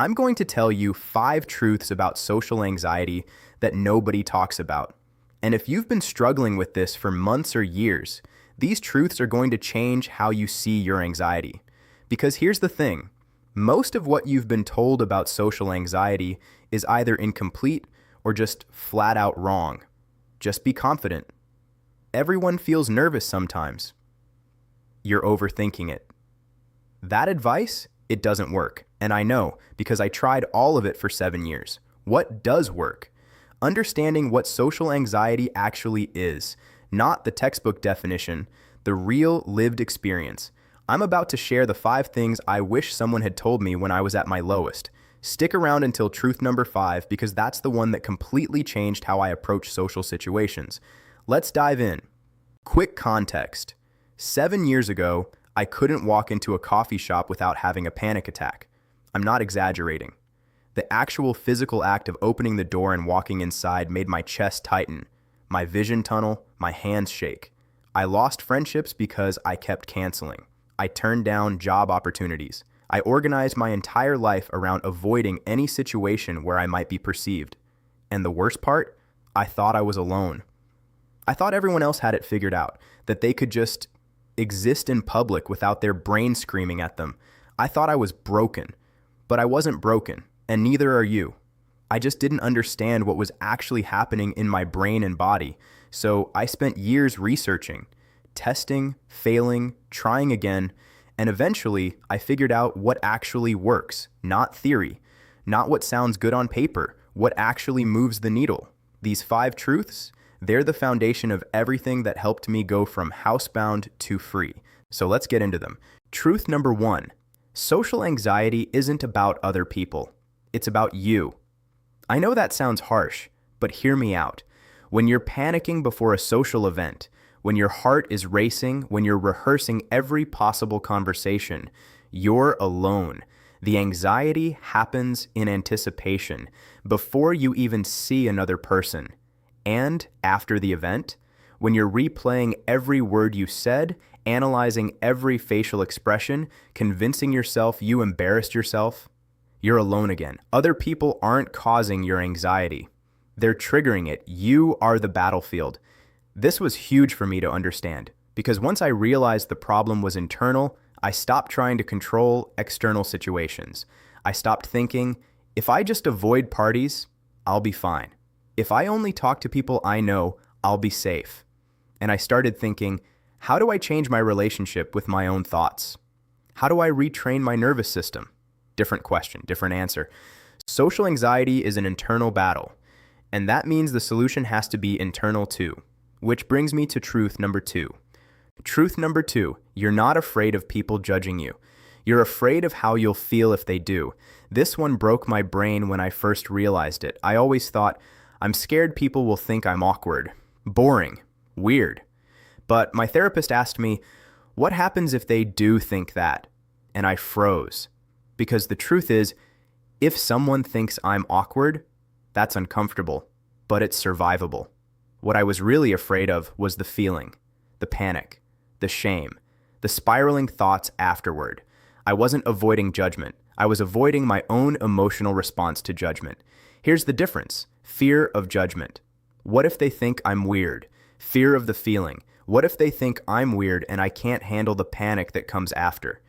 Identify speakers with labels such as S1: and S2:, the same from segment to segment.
S1: I'm going to tell you 5 truths about social anxiety that nobody talks about. And if you've been struggling with this for months or years, these truths are going to change how you see your anxiety. Because here's the thing, most of what you've been told about social anxiety is either incomplete or just flat out wrong. Just be confident. Everyone feels nervous sometimes. You're overthinking it. That advice, it doesn't work. And I know, because I tried all of it for 7 years. What does work? Understanding what social anxiety actually is, not the textbook definition, the real lived experience. I'm about to share the 5 things I wish someone had told me when I was at my lowest. Stick around until truth number 5 because that's the one that completely changed how I approach social situations. Let's dive in. Quick context. 7 years ago, I couldn't walk into a coffee shop without having a panic attack. I'm not exaggerating. The actual physical act of opening the door and walking inside made my chest tighten, my vision tunnel, my hands shake. I lost friendships because I kept canceling. I turned down job opportunities. I organized my entire life around avoiding any situation where I might be perceived. And the worst part? I thought I was alone. I thought everyone else had it figured out, that they could just exist in public without their brain screaming at them. I thought I was broken. But I wasn't broken, and neither are you. I just didn't understand what was actually happening in my brain and body, so I spent years researching, testing, failing, trying again, and eventually I figured out what actually works, not theory, not what sounds good on paper, what actually moves the needle. These 5 truths, they're the foundation of everything that helped me go from housebound to free. So let's get into them. Truth number 1. Social anxiety isn't about other people. It's about you. I know that sounds harsh, but hear me out. When you're panicking before a social event, when your heart is racing, when you're rehearsing every possible conversation, you're alone. The anxiety happens in anticipation, before you even see another person. And after the event, when you're replaying every word you said, analyzing every facial expression, convincing yourself you embarrassed yourself, you're alone again. Other people aren't causing your anxiety. They're triggering it. You are the battlefield. This was huge for me to understand, because once I realized the problem was internal, I stopped trying to control external situations. I stopped thinking, if I just avoid parties, I'll be fine. If I only talk to people I know, I'll be safe. And I started thinking, how do I change my relationship with my own thoughts? How do I retrain my nervous system? Different question, different answer. Social anxiety is an internal battle, and that means the solution has to be internal too. Which brings me to truth number 2. Truth number 2, you're not afraid of people judging you. You're afraid of how you'll feel if they do. This one broke my brain when I first realized it. I always thought, I'm scared people will think I'm awkward, boring, weird. But my therapist asked me, what happens if they do think that? And I froze. Because the truth is, if someone thinks I'm awkward, that's uncomfortable, but it's survivable. What I was really afraid of was the feeling, the panic, the shame, the spiraling thoughts afterward. I wasn't avoiding judgment. I was avoiding my own emotional response to judgment. Here's the difference. Fear of judgment. What if they think I'm weird? Fear of the feeling. What if they think I'm weird and I can't handle the panic that comes after?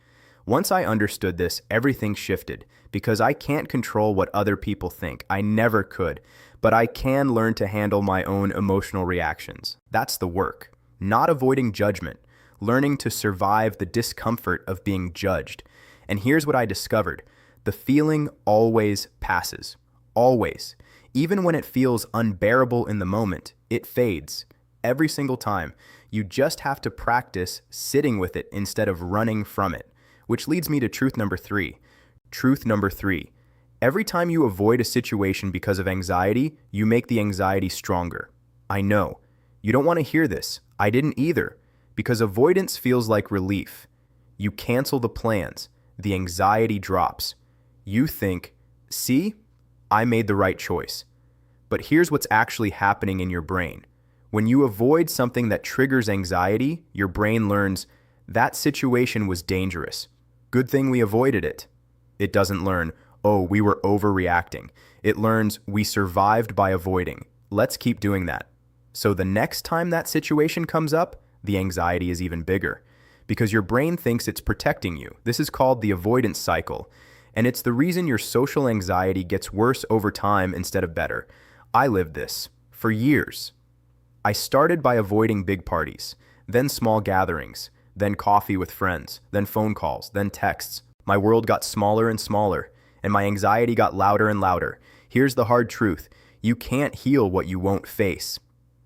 S1: Once I understood this, everything shifted, because I can't control what other people think. I never could, but I can learn to handle my own emotional reactions. That's the work. Not avoiding judgment, learning to survive the discomfort of being judged. And here's what I discovered. The feeling always passes. Always. Even when it feels unbearable in the moment, it fades. Every single time. You just have to practice sitting with it instead of running from it. Which leads me to truth number 3. Truth number 3. Every time you avoid a situation because of anxiety, you make the anxiety stronger. I know. You don't want to hear this. I didn't either. Because avoidance feels like relief. You cancel the plans. The anxiety drops. You think, see, I made the right choice. But here's what's actually happening in your brain. When you avoid something that triggers anxiety, your brain learns, that situation was dangerous. Good thing we avoided it. It doesn't learn, oh, we were overreacting. It learns we survived by avoiding. Let's keep doing that. So the next time that situation comes up, the anxiety is even bigger because your brain thinks it's protecting you. This is called the avoidance cycle. And it's the reason your social anxiety gets worse over time instead of better. I lived this for years. I started by avoiding big parties, then small gatherings, then coffee with friends, then phone calls, then texts. My world got smaller and smaller, and my anxiety got louder and louder. Here's the hard truth. You can't heal what you won't face.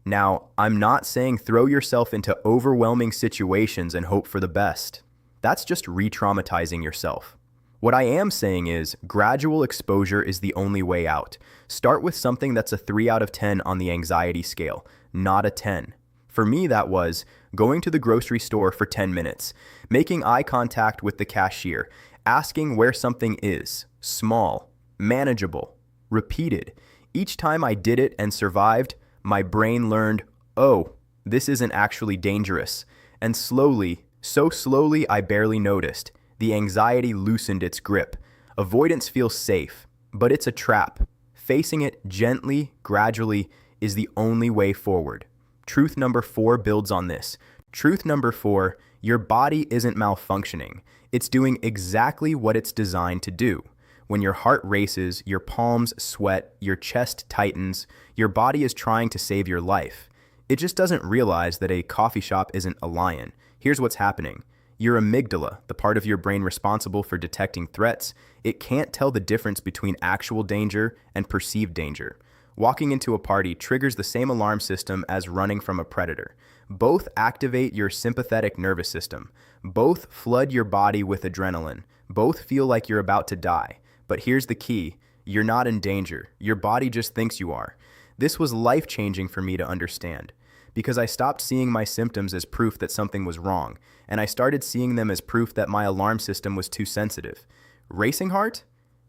S1: Now, I'm not saying throw yourself into overwhelming situations and hope for the best. That's just re-traumatizing yourself. What I am saying is gradual exposure is the only way out. Start with something that's a 3 out of 10 on the anxiety scale, not a 10. For me, that was going to the grocery store for 10 minutes, making eye contact with the cashier, asking where something is, small, manageable, repeated. Each time I did it and survived, my brain learned, oh, this isn't actually dangerous. And slowly, so slowly I barely noticed, the anxiety loosened its grip. Avoidance feels safe, but it's a trap. Facing it gently, gradually, is the only way forward. Truth number 4 builds on this. Truth number 4, your body isn't malfunctioning. It's doing exactly what it's designed to do. When your heart races, your palms sweat, your chest tightens, your body is trying to save your life. It just doesn't realize that a coffee shop isn't a lion. Here's what's happening. Your amygdala, the part of your brain responsible for detecting threats, it can't tell the difference between actual danger and perceived danger. Walking into a party triggers the same alarm system as running from a predator. Both activate your sympathetic nervous system. Both flood your body with adrenaline. Both feel like you're about to die. But here's the key. You're not in danger. Your body just thinks you are. This was life-changing for me to understand because I stopped seeing my symptoms as proof that something was wrong, and I started seeing them as proof that my alarm system was too sensitive. Racing heart?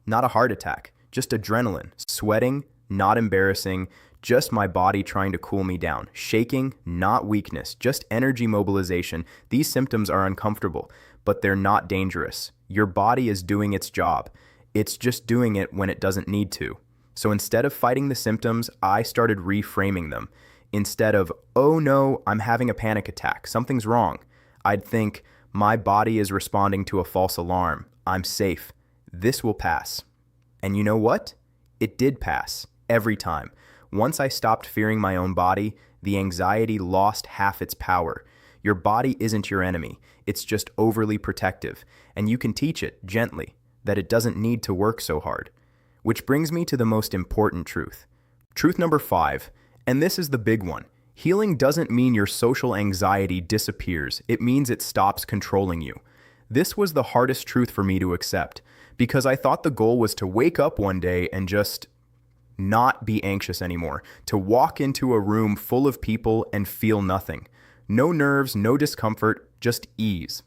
S1: Not a heart attack, just adrenaline. Sweating? Not embarrassing, just my body trying to cool me down. Shaking? Not weakness, just energy mobilization. These symptoms are uncomfortable, but they're not dangerous. Your body is doing its job. It's just doing it when it doesn't need to. So instead of fighting the symptoms, I started reframing them. Instead of, oh no, I'm having a panic attack, something's wrong, I'd think, my body is responding to a false alarm. I'm safe. This will pass. And you know what? It did pass. Every time. Once I stopped fearing my own body, the anxiety lost half its power. Your body isn't your enemy. It's just overly protective. And you can teach it gently that it doesn't need to work so hard. Which brings me to the most important truth. Truth number 5, and this is the big one. Healing doesn't mean your social anxiety disappears. It means it stops controlling you. This was the hardest truth for me to accept because I thought the goal was to wake up one day and just not be anxious anymore, to walk into a room full of people and feel nothing. No nerves, no discomfort, just ease.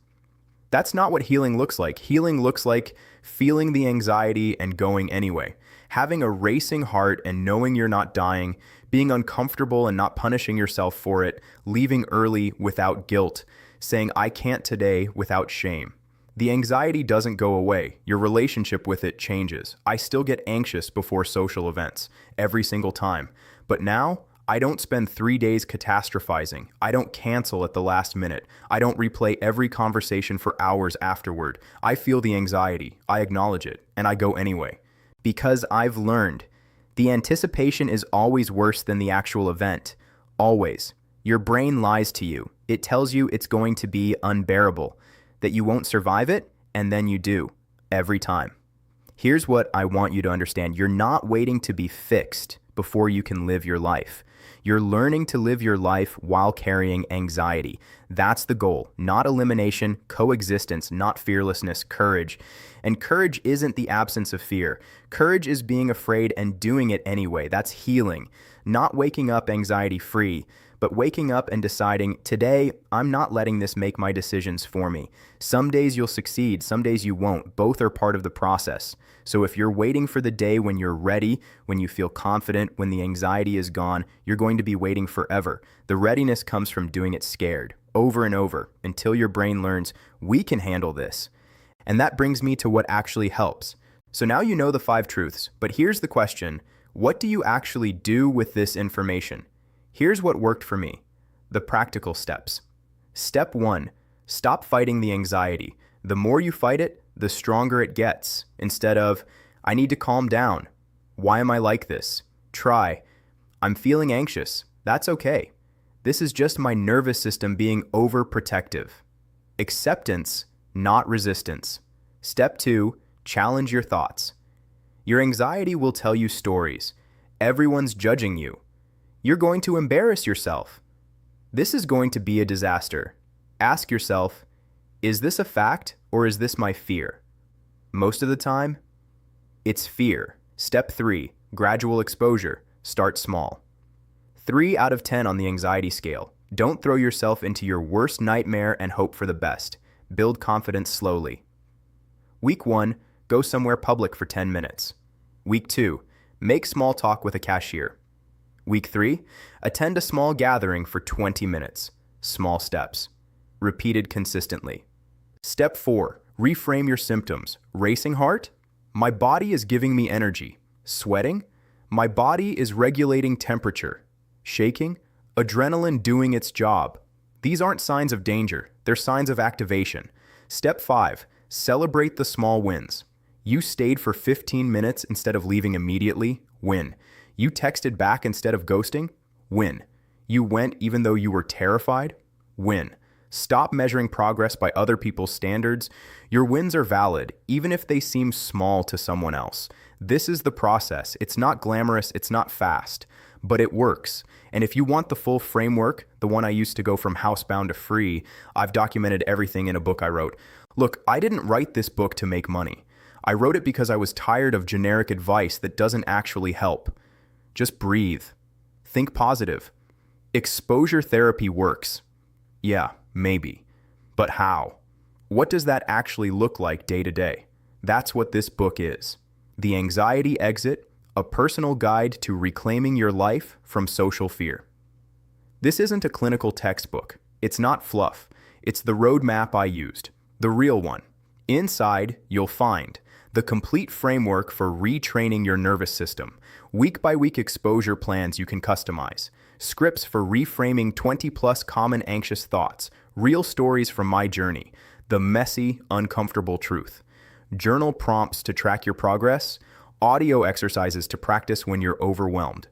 S1: That's not what healing looks like. Healing looks like feeling the anxiety and going anyway. Having a racing heart and knowing you're not dying, being uncomfortable and not punishing yourself for it, leaving early without guilt, saying I can't today without shame. The anxiety doesn't go away. Your relationship with it changes. I still get anxious before social events, every single time. But now, I don't spend 3 days catastrophizing. I don't cancel at the last minute. I don't replay every conversation for hours afterward. I feel the anxiety. I acknowledge it, and I go anyway. Because I've learned, the anticipation is always worse than the actual event. Always. Your brain lies to you. It tells you it's going to be unbearable, that you won't survive it, and then you do, every time. Here's what I want you to understand. You're not waiting to be fixed before you can live your life. You're learning to live your life while carrying anxiety. That's the goal, not elimination, coexistence, not fearlessness, courage. And courage isn't the absence of fear. Courage is being afraid and doing it anyway. That's healing, not waking up anxiety-free, but waking up and deciding, today, I'm not letting this make my decisions for me. Some days you'll succeed, some days you won't. Both are part of the process. So if you're waiting for the day when you're ready, when you feel confident, when the anxiety is gone, you're going to be waiting forever. The readiness comes from doing it scared, over and over, until your brain learns, we can handle this. And that brings me to what actually helps. So now you know the 5 truths, but here's the question. What do you actually do with this information? Here's what worked for me. The practical steps. Step 1. Stop fighting the anxiety. The more you fight it, the stronger it gets. Instead of, I need to calm down. Why am I like this? Try, I'm feeling anxious. That's okay. This is just my nervous system being overprotective. Acceptance, not resistance. Step 2. Challenge your thoughts. Your anxiety will tell you stories. Everyone's judging you. You're going to embarrass yourself. This is going to be a disaster. Ask yourself, is this a fact or is this my fear? Most of the time, it's fear. Step 3. Gradual exposure. Start small. 3 out of 10 on the anxiety scale. Don't throw yourself into your worst nightmare and hope for the best. Build confidence slowly. Week 1. Go somewhere public for 10 minutes. Week 2. Make small talk with a cashier. Week 3. Attend a small gathering for 20 minutes. Small steps. Repeated consistently. Step 4. Reframe your symptoms. Racing heart? My body is giving me energy. Sweating? My body is regulating temperature. Shaking? Adrenaline doing its job. These aren't signs of danger. They're signs of activation. Step 5. Celebrate the small wins. You stayed for 15 minutes instead of leaving immediately. Win. You texted back instead of ghosting. Win. You went even though you were terrified. Win. Stop measuring progress by other people's standards. Your wins are valid, even if they seem small to someone else. This is the process. It's not glamorous, it's not fast, but it works. And if you want the full framework, the one I used to go from housebound to free, I've documented everything in a book I wrote. Look, I didn't write this book to make money. I wrote it because I was tired of generic advice that doesn't actually help. Just breathe. Think positive. Exposure therapy works. Yeah, maybe. But how? What does that actually look like day to day? That's what this book is. The Anxiety Exit, a personal guide to reclaiming your life from social fear. This isn't a clinical textbook. It's not fluff. It's the roadmap I used, the real one. Inside, you'll find the complete framework for retraining your nervous system, week-by-week exposure plans you can customize, scripts for reframing 20-plus common anxious thoughts, real stories from my journey, the messy, uncomfortable truth, journal prompts to track your progress, audio exercises to practice when you're overwhelmed,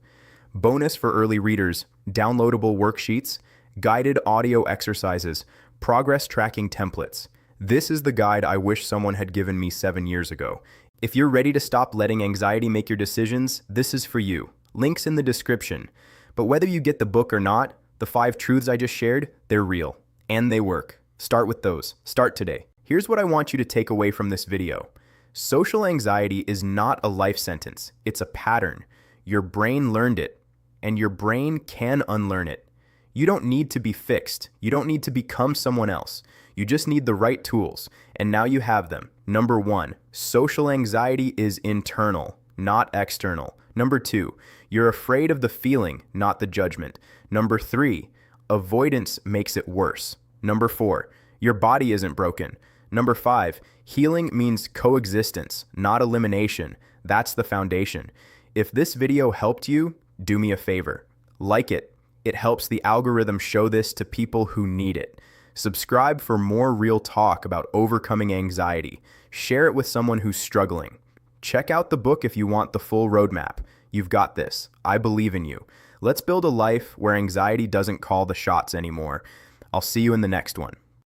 S1: bonus for early readers, downloadable worksheets, guided audio exercises, progress tracking templates. This is the guide I wish someone had given me 7 years ago. If you're ready to stop letting anxiety make your decisions, this is for you. Links in the description. But whether you get the book or not, the 5 truths I just shared, they're real. And they work. Start with those. Start today. Here's what I want you to take away from this video. Social anxiety is not a life sentence. It's a pattern. Your brain learned it, and your brain can unlearn it. You don't need to be fixed. You don't need to become someone else. You just need the right tools, and now you have them. Number 1, social anxiety is internal, not external. Number 2, you're afraid of the feeling, not the judgment. Number 3, avoidance makes it worse. Number 4, your body isn't broken. Number 5, healing means coexistence, not elimination. That's the foundation. If this video helped you, do me a favor. Like it. It helps the algorithm show this to people who need it. Subscribe for more real talk about overcoming anxiety. Share it with someone who's struggling. Check out the book if you want the full roadmap. You've got this. I believe in you. Let's build a life where anxiety doesn't call the shots anymore. I'll see you in the next one.